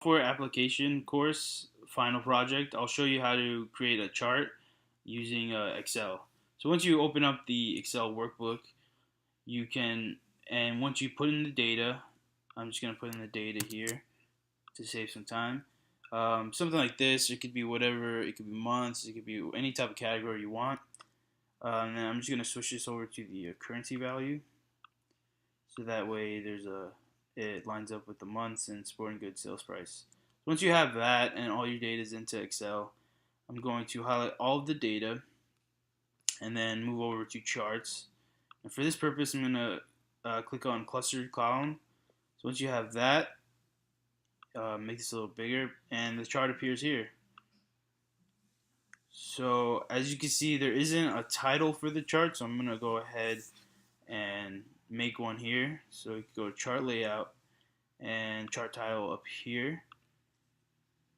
For application course final project, I'll show you how to create a chart using Excel. So once you open up the Excel workbook, you can, and once you put in the data, I'm just going to put in the data here to save some time. Something like this, it could be whatever, it could be months, it could be any type of category you want. And then I'm just going to switch this over to the currency value. So that way it lines up with the months and sporting goods sales price. Once you have that and all your data is into Excel, I'm going to highlight all of the data and then move over to charts. And for this purpose, I'm going to click on clustered column. So once you have that, make this a little bigger, and the chart appears here. So as you can see, there isn't a title for the chart, so I'm going to go ahead and make one here. So you can go to chart layout and chart title up here,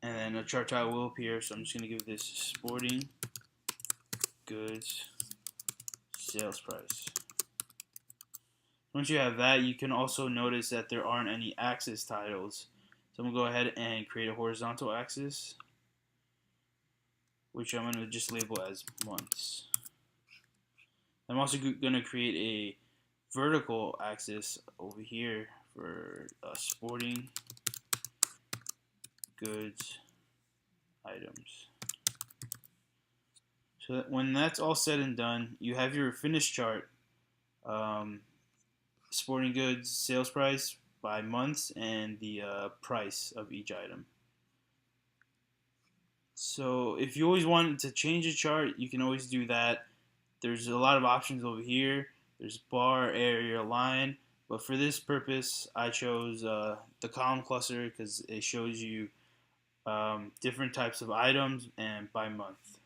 and then a chart title will appear. So I'm just going to give this sporting goods sales price. Once you have that, you can also notice that there aren't any axis titles. So I'm going to go ahead and create a horizontal axis, which I'm going to just label as months. I'm also going to create a vertical axis over here for sporting goods items. So that when that's all said and done, you have your finished chart, sporting goods sales price by months and the price of each item. So if you always wanted to change a chart, you can always do that. There's a lot of options over here. There's bar, area, line. But for this purpose, I chose the column cluster because it shows you different types of items and by month.